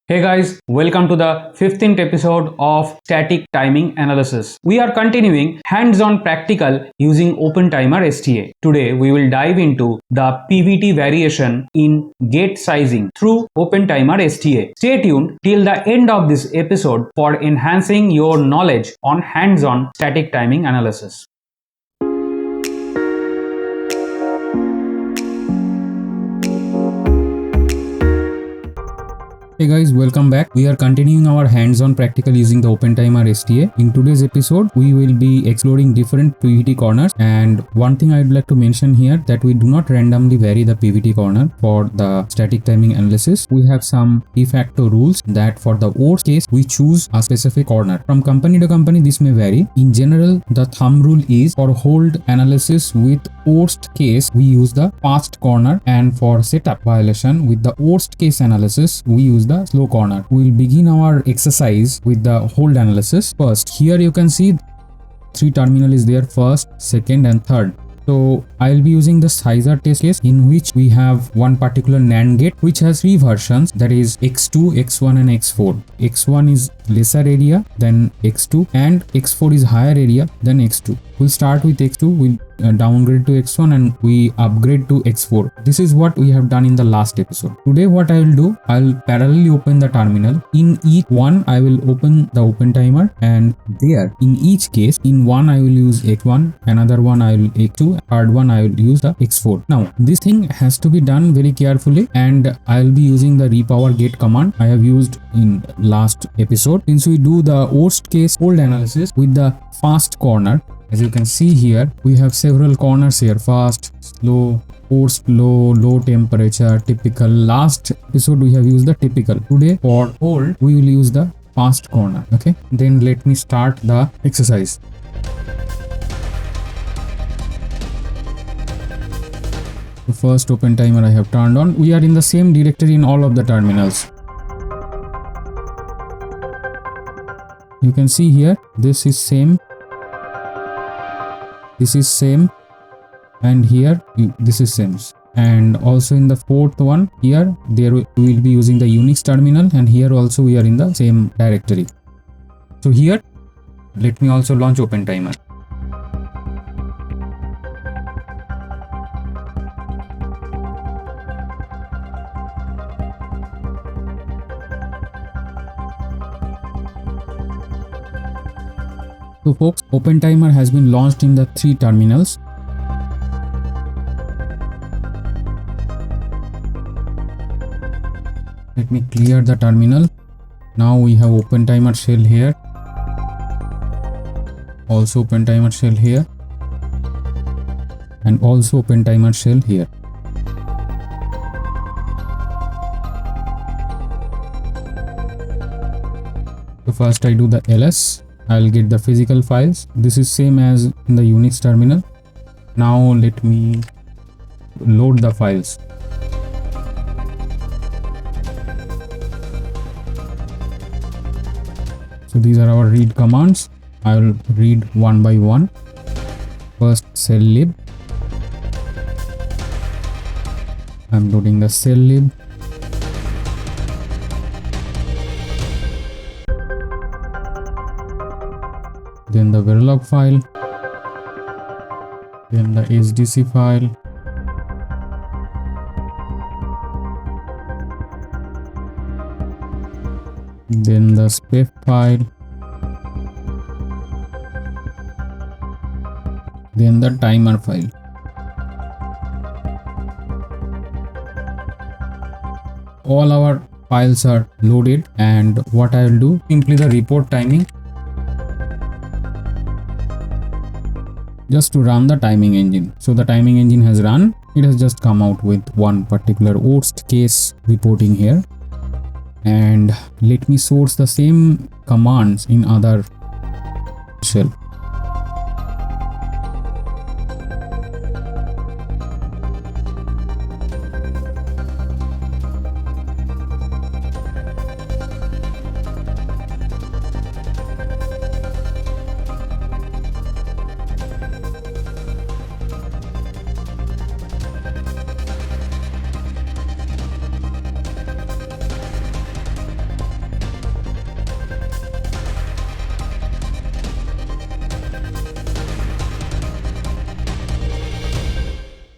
Hey guys, welcome to the 15th episode of Static Timing Analysis. We are continuing hands-on practical using OpenTimer STA. Today we will dive into the PVT variation in gate sizing through OpenTimer STA. Stay tuned till the end of this episode for enhancing your knowledge on hands-on static timing analysis. Hey guys, welcome back. We are continuing our hands-on practical using the OpenTimer STA. In today's episode, we will be exploring different PVT corners, and one thing I'd like to mention here that we do not randomly vary the PVT corner for the static timing analysis. We have some de facto rules that for the worst case, we choose a specific corner. From company to company, this may vary. In general, the thumb rule is for hold analysis with worst case, we use the fast corner, and for setup violation with the worst case analysis, we use the slow corner. We will begin our exercise with the hold analysis. First, here you can see 3 terminal is there, first, second and third. So I'll be using the sizer test case in which we have one particular NAND gate which has 3 versions, that is X2, X1 and X4. X1 is lesser area than X2 and X4 is higher area than X2. We'll start with X2, we'll downgrade to X1 and we upgrade to X4. This is what we have done in the last episode. Today what I will do, I'll parallelly open the terminal. In each one I will open the OpenTimer, and there in each case, in one I will use X1, another one I will X2, third one I will use the X4. Now this thing has to be done very carefully, and I'll be using the repower gate command I have used in last episode. Since we do the worst case hold analysis with the fast corner, as you can see here, we have several corners here: fast, slow, forced, low temperature, typical. Last episode we have used the typical. Today for hold we will use the fast corner. Okay, then let me start the exercise. The first OpenTimer I have turned on. We are in the same directory in all of the terminals. You can see here, this is same, this is same, and here this is same. And also in the fourth one here, there we will be using the Unix terminal, and here also we are in the same directory. So here let me also launch OpenTimer. So folks, OpenTimer has been launched in the 3 terminals. Let me clear the terminal. Now we have OpenTimer shell here. Also OpenTimer shell here. And also OpenTimer shell here. So first I do the ls. I'll get the physical files. This is same as in the Unix terminal. Now let me load the files. So these are our read commands. I will read one by one. First cell lib. I'm loading the cell lib. Then the Verilog file, then the SDC file, then the spef file, then the timer file. All our files are loaded, and what I will do, simply the report timing, just to run the timing engine. So the timing engine has run. It has just come out with one particular worst case reporting here. And let me source the same commands in other shell.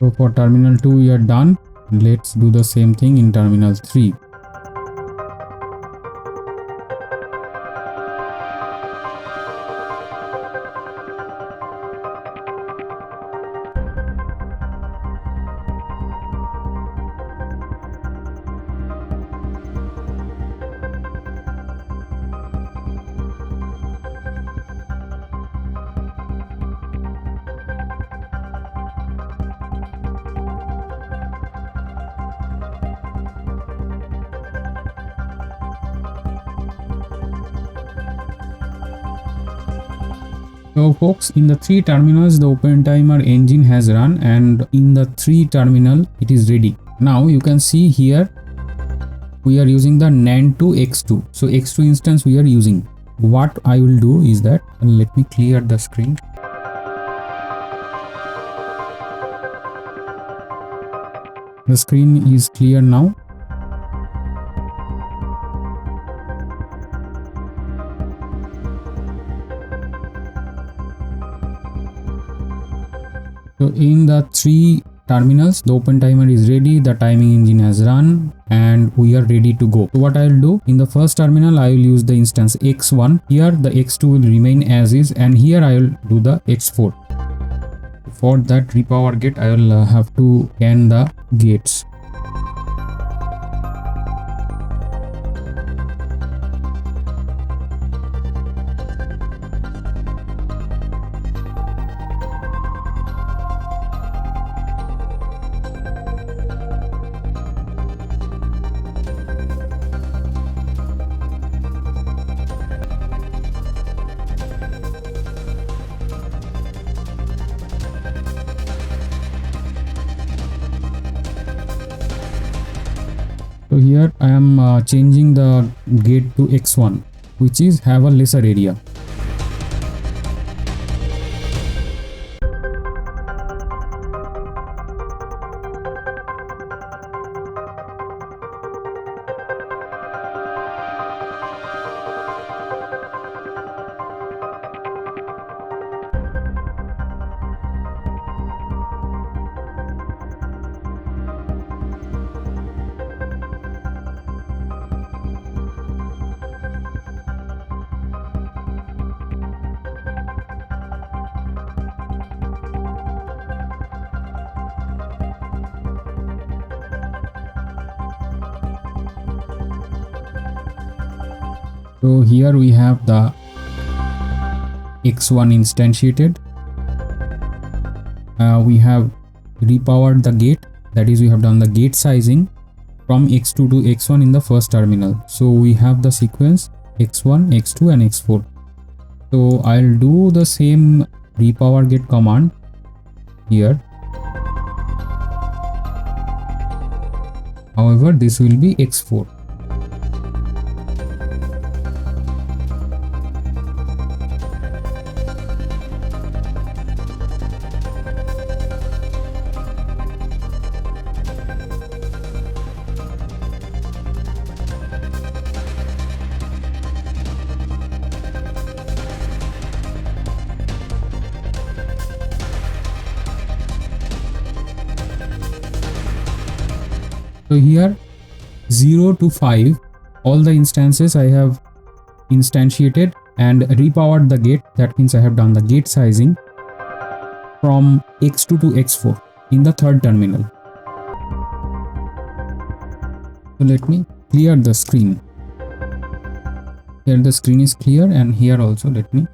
So for terminal 2 we are done. Let's do the same thing in terminal 3. So folks, in the 3 terminals the open timer engine has run, and in the 3 terminal it is ready. Now you can see here we are using the NAND to X2. So X2 instance we are using. What I will do is that, let me clear the screen. The screen is clear now. So in the 3 terminals the open timer is ready, the timing engine has run, and we are ready to go. So what I will do, in the first terminal I will use the instance X1. Here the X2 will remain as is, and here I will do the X4. For that repower gate I will have to scan the gates. So here I am changing the gate to X1, which is have a lesser area. So here we have the X1 instantiated. We have repowered the gate, that is we have done the gate sizing from X2 to X1 in the first terminal. So we have the sequence X1, X2 and X4. So I'll do the same repower gate command here. However, this will be X4. So here 0 to 5 all the instances I have instantiated and repowered the gate. That means I have done the gate sizing from X2 to X4 in the third terminal. So let me clear the screen. Here the screen is clear, and here also let me.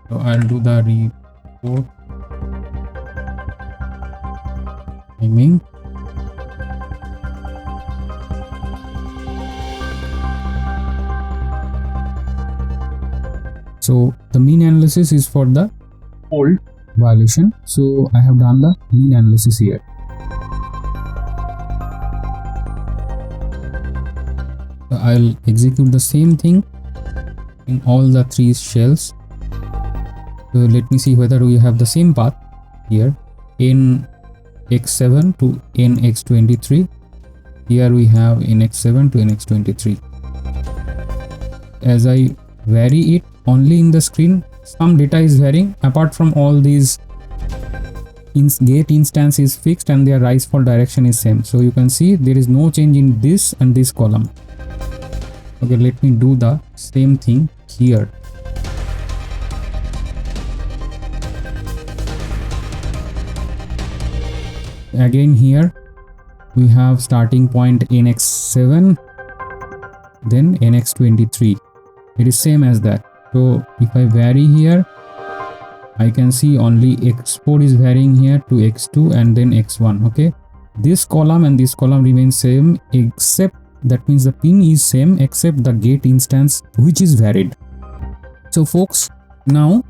So I'll do the report timing. So the mean analysis is for the old violation. So I have done the mean analysis here. So I'll execute the same thing in all the 3 shells. So let me see whether we have the same path here, NX7 to NX23. Here we have NX7 to NX23. As I vary it, only in the screen some data is varying. Apart from all these, gate instance is fixed and their rise fall direction is same. So you can see there is no change in this and this column. Okay, let me do the same thing here. Again here we have starting point nx7, then nx23. It is same as that. So if I vary here, I can see only x4 is varying here to x2 and then x1. Okay, this column and this column remains same, except that means the pin is same except the gate instance which is varied. So folks, now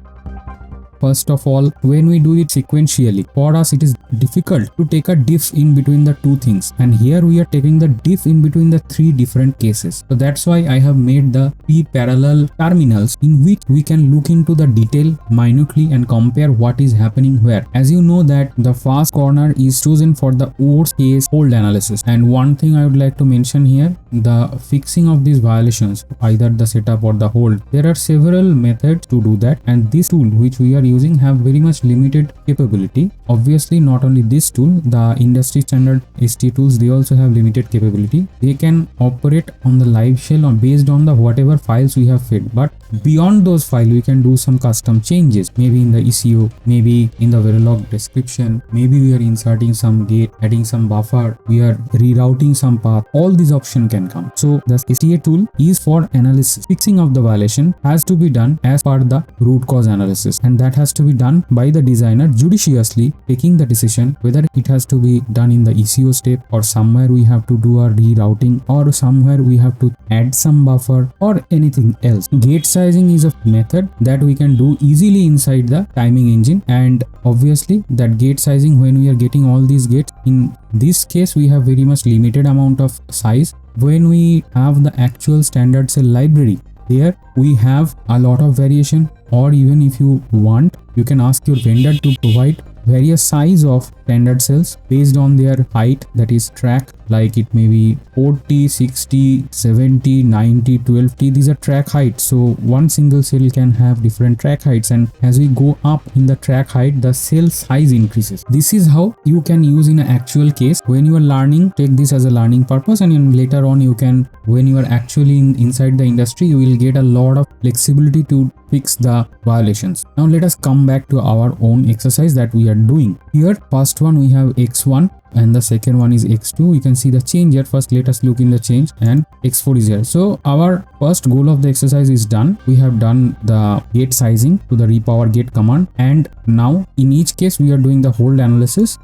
first of all, when we do it sequentially, for us it is difficult to take a diff in between the two things, and here we are taking the diff in between the three different cases. So that's why I have made the p-parallel terminals in which we can look into the detail minutely and compare what is happening where. As you know that the first corner is chosen for the worst case hold analysis, and one thing I would like to mention here, the fixing of these violations, either the setup or the hold, there are several methods to do that, and this tool which we are using have very much limited capability. Obviously not only this tool, the industry standard ST tools, they also have limited capability. They can operate on the live shell or based on the whatever files we have fed, but beyond those files we can do some custom changes, maybe in the ECU, maybe in the Verilog description, maybe we are inserting some gate, adding some buffer, we are rerouting some path. All these options can come. So the STA tool is for analysis. Fixing of the violation has to be done as per the root cause analysis, and that has to be done by the designer judiciously, taking the decision whether it has to be done in the ECO step, or somewhere we have to do a rerouting, or somewhere we have to add some buffer or anything else. Gate sizing is a method that we can do easily inside the timing engine, and obviously that gate sizing, when we are getting all these gates, in this case we have very much limited amount of size. When we have the actual standard cell library, here we have a lot of variation, or even if you want, you can ask your vendor to provide various size of standard cells based on their height, that is track, like it may be 40, 60, 70, 90, 12T. These are track heights. So one single cell can have different track heights, and as we go up in the track height, the cell size increases. This is how you can use in an actual case. When you are learning, take this as a learning purpose, and later on you can, when you are actually inside the industry, you will get a lot of flexibility to fix the violations. Now let us come back to our own exercise that we are doing. Here first one we have x1 and the second one is x2. You can see the change here. First let us look in the change, and x4 is here. So our first goal of the exercise is done. We have done the gate sizing to the repower gate command, and now in each case we are doing the hold analysis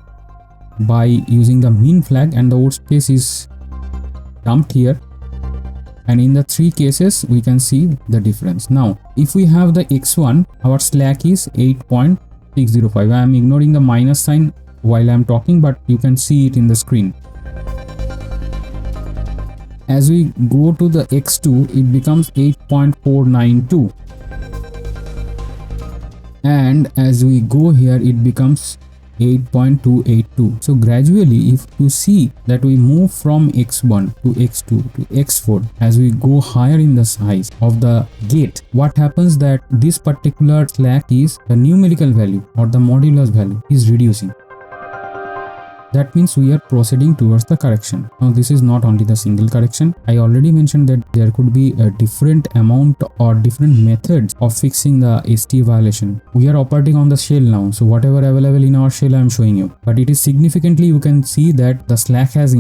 by using the min flag, and the worst case is dumped here. And in the three cases we can see the difference. Now if we have the x1, our slack is 8.605. I am ignoring the minus sign while I am talking, but you can see it in the screen. As we go to the x2, it becomes 8.492, and as we go here it becomes 8.282. So gradually, if you see that we move from x1 to x2 to x4, as we go higher in the size of the gate, what happens that this particular slack is the numerical value or the modulus value is reducing. That means we are proceeding towards the correction. Now this is not only the single correction. I already mentioned that there could be a different amount or different methods of fixing the ST violation. We are operating on the shell now, so whatever available in our shell I am showing you. But it is significantly, you can see that the slack has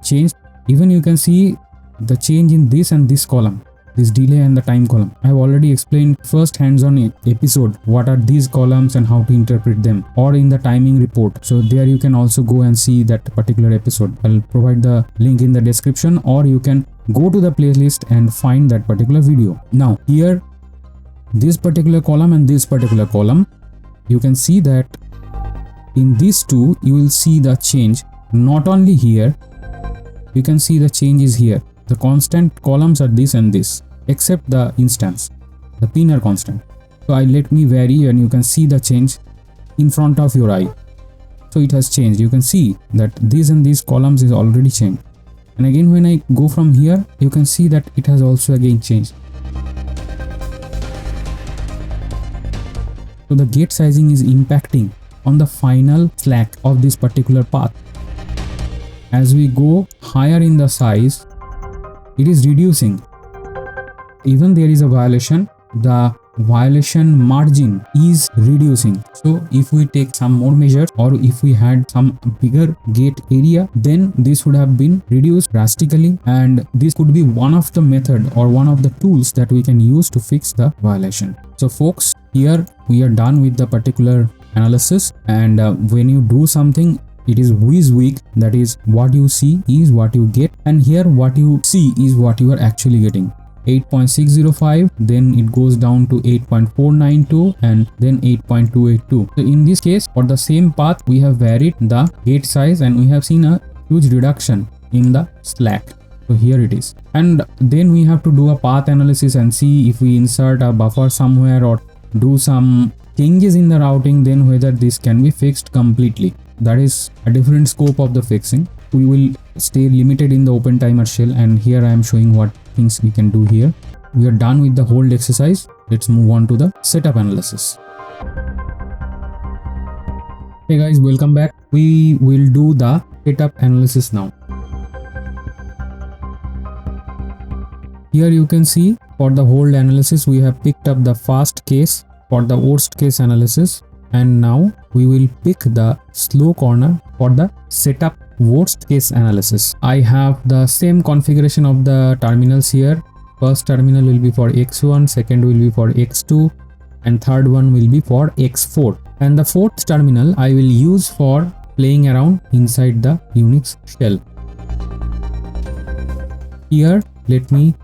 changed. Even you can see the change in this and this column, this delay and the time column. I have already explained first hands-on episode what are these columns and how to interpret them, or in the timing report. So there you can also go and see that particular episode. I'll provide the link in the description, or you can go to the playlist and find that particular video. Now here, this particular column and this particular column, you can see that in these two you will see the change. Not only here, you can see the change is here. The constant columns are this and this, except the instance, the pin are constant. So I let me vary, and you can see the change in front of your eye. So it has changed. You can see that these and these columns is already changed. And again, when I go from here, you can see that it has also again changed. So the gate sizing is impacting on the final slack of this particular path. As we go higher in the size, it is reducing. Even there is a violation, the violation margin is reducing. So if we take some more measures, or if we had some bigger gate area, then this would have been reduced drastically, and this could be one of the method or one of the tools that we can use to fix the violation. So folks, here we are done with the particular analysis, and when you do something, it is whiz weak, that is what you see is what you get, and here what you see is what you are actually getting. 8.605, then it goes down to 8.492, and then 8.282. So in this case, for the same path, we have varied the gate size and we have seen a huge reduction in the slack. So here it is, and then we have to do a path analysis and see if we insert a buffer somewhere or do some changes in the routing, then whether this can be fixed completely. That is a different scope of the fixing. We will stay limited in the OpenTimer shell, and here I am showing what things we can do here. We are done with the hold exercise. Let's move on to the setup analysis. Hey guys, welcome back. We will do the setup analysis now. Here you can see for the hold analysis, we have picked up the fast case for the worst case analysis, and now we will pick the slow corner for the setup worst case analysis. I have the same configuration of the terminals here. First terminal will be for X1, second will be for X2, and third one will be for X4. And the fourth terminal I will use for playing around inside the Unix shell. Here, let me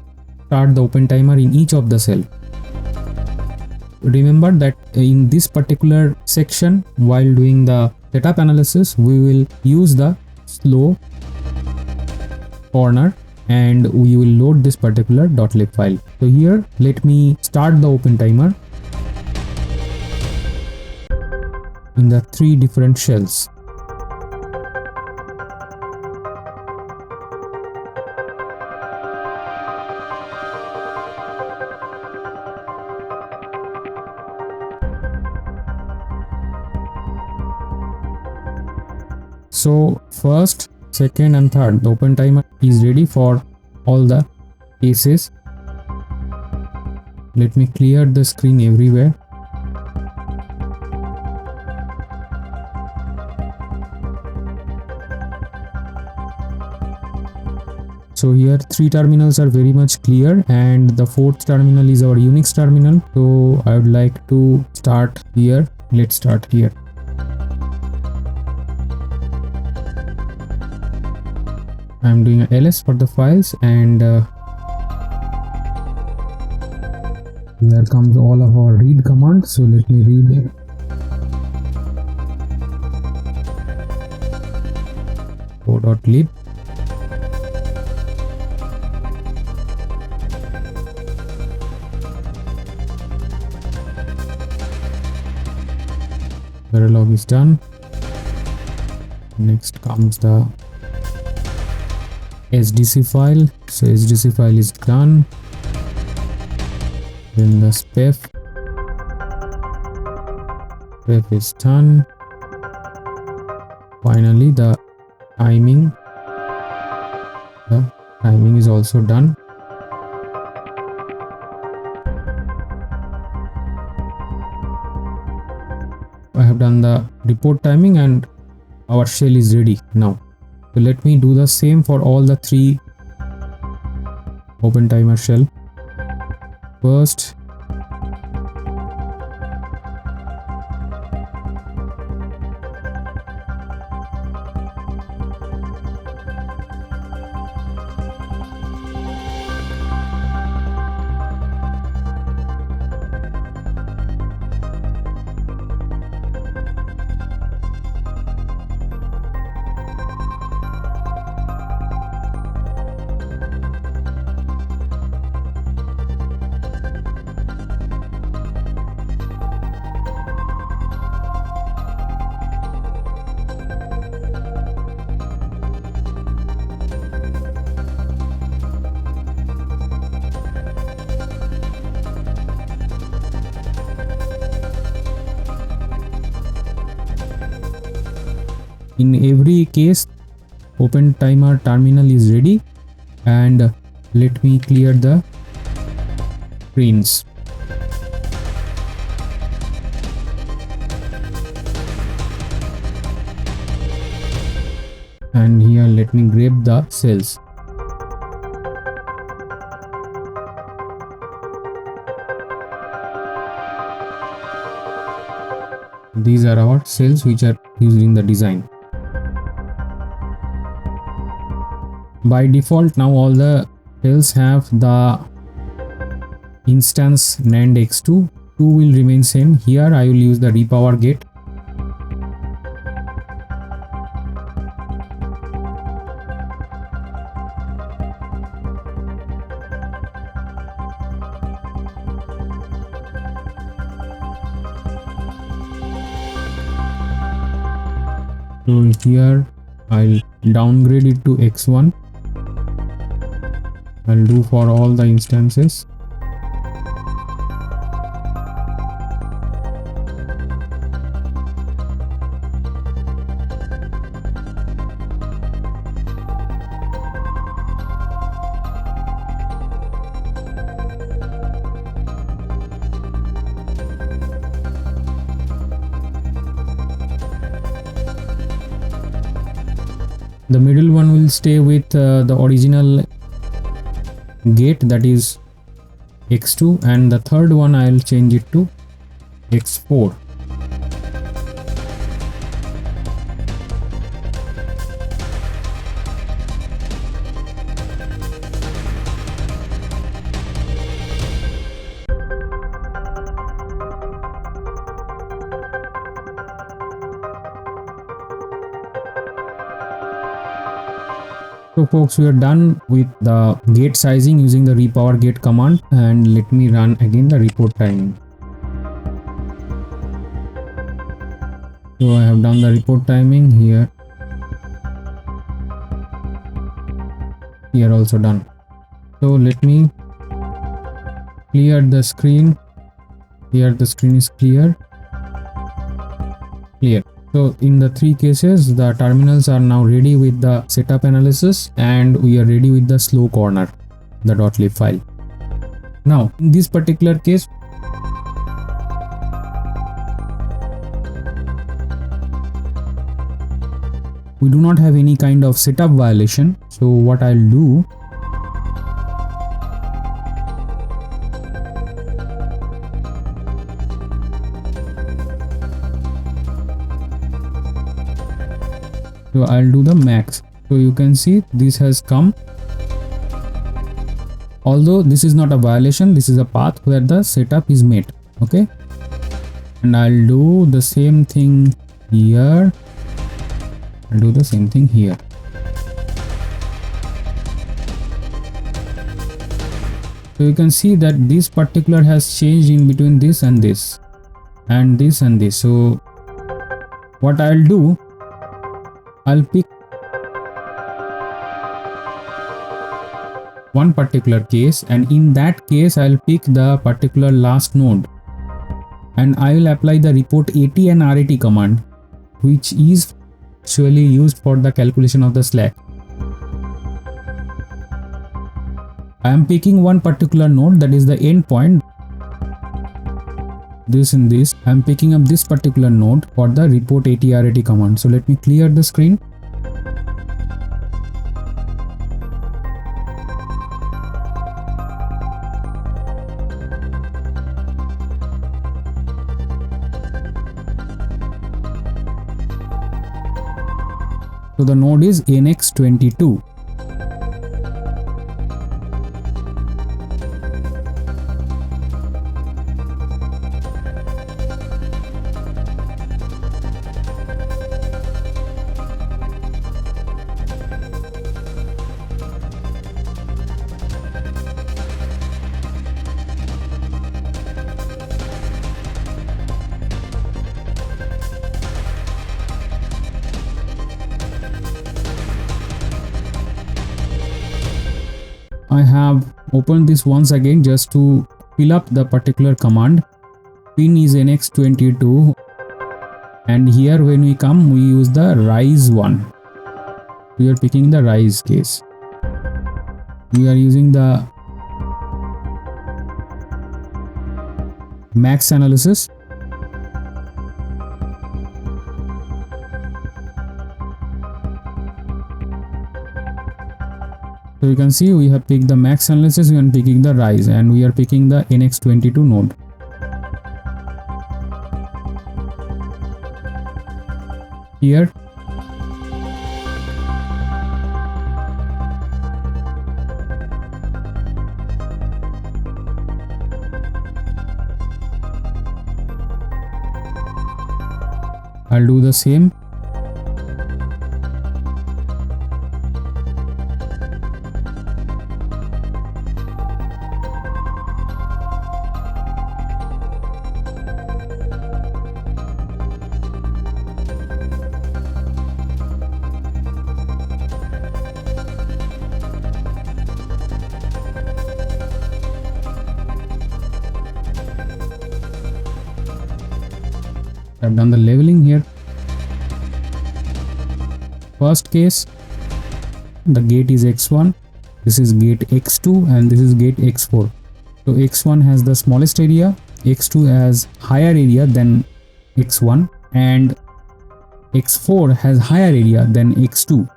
start the OpenTimer in each of the cell. Remember that in this particular section, while doing the setup analysis, we will use the slow corner and we will load this particular .lib file. So here, let me start the OpenTimer in the 3 different shells. So first, second and third, the OpenTimer is ready for all the cases. Let me clear the screen everywhere. So here 3 terminals are very much clear, and the 4th terminal is our Unix terminal. So I would like to start here. Let's start here. I'm doing a ls for the files, and here comes all of our read commands. So let me read .lib. Verilog is done. Next comes the SDC file. So SDC file is done. Then the spef is done. Finally the timing is also done. I have done the report timing and our shell is ready now. So let me do the same for all the 3 OpenTimer shell. First, In every case, open timer terminal is ready, and let me clear the screens. And here let me grab the cells. These are our cells which are used in the design. By default, now all the cells have the instance NAND x2. 2 will remain same. Here I will use the repower gate. So here I'll downgrade it to x1. I'll do for all the instances. The middle one will stay with the original gate, that is x2, and the third one I'll change it to x4. So folks, we are done with the gate sizing using the repower gate command, and let me run again the report timing. So I have done the report timing here. Here also done. So let me clear the screen. Here the screen is clear. So in the three cases, the terminals are now ready with the setup analysis, and we are ready with the slow corner, the .lib file. Now in this particular case, we do not have any kind of setup violation. So what I'll do, so I'll do the max. So you can see this has come. Although this is not a violation, this is a path where the setup is met. Okay, and I'll do the same thing here. I'll do the same thing here. So you can see that this particular has changed in between this and this and this and this. So what I'll do, I'll pick one particular case, and in that case I'll pick the particular last node, and I will apply the report AT and RAT command, which is actually used for the calculation of the slack. I am picking one particular node, that is the endpoint. This and this, I am picking up this particular node for the report AT RAT command. So let me clear the screen. So the node is NX22. I have opened this once again just to fill up the particular command. Pin is NX22 And here when we come, we use the rise one. We are picking the rise case. We are using the max analysis. So you can see we have picked the max analysis, we are picking the rise, and we are picking the NX22 node. Here I'll do the same. I've done the leveling here. First case, the gate is x1, this is gate x2, and this is gate x4. So x1 has the smallest area, x2 has higher area than x1, and x4 has higher area than x2.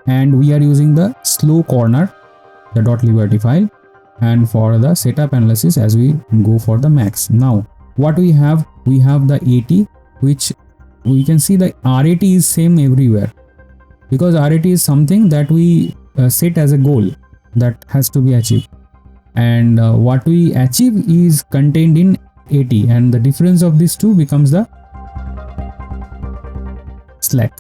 And we are using the slow corner, the .liberty file, and for the setup analysis as we go for the max. Now what we have the AT, which we can see the RAT is same everywhere, because RAT is something that we set as a goal that has to be achieved, and what we achieve is contained in AT, and the difference of these two becomes the slack,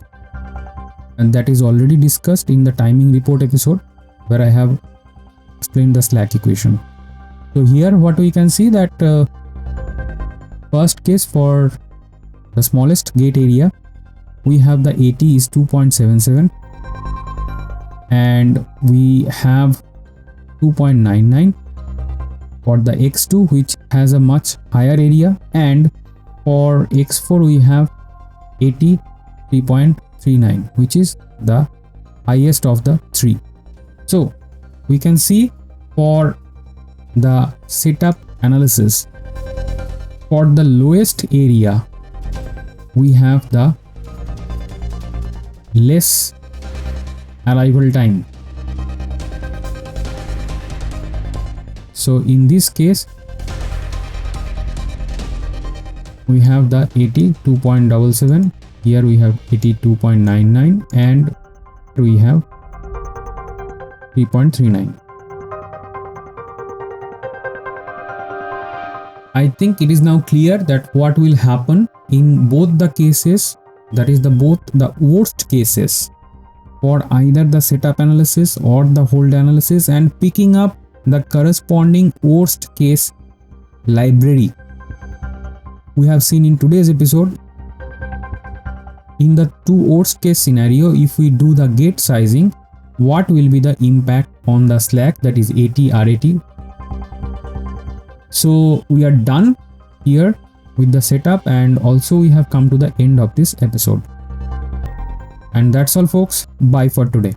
and that is already discussed in the timing report episode where I have explained the slack equation. So here what we can see that first case, for the smallest gate area, we have the AT is 2.77 and we have 2.99 for the x2, which has a much higher area, and for x4 we have AT 3.39, which is the highest of the three. So we can see for the setup analysis, for the lowest area we have the less arrival time. So in this case we have the 82.77, here we have 82.99, and we have 3.39. I think it is now clear that what will happen in both the cases, that is both the worst cases for either the setup analysis or the hold analysis, and picking up the corresponding worst case library. We have seen in today's episode, in the two worst case scenario, if we do the gate sizing, what will be the impact on the slack, that is AT RAT. So we are done here with the setup, and also we have come to the end of this episode. And that's all folks, bye for today.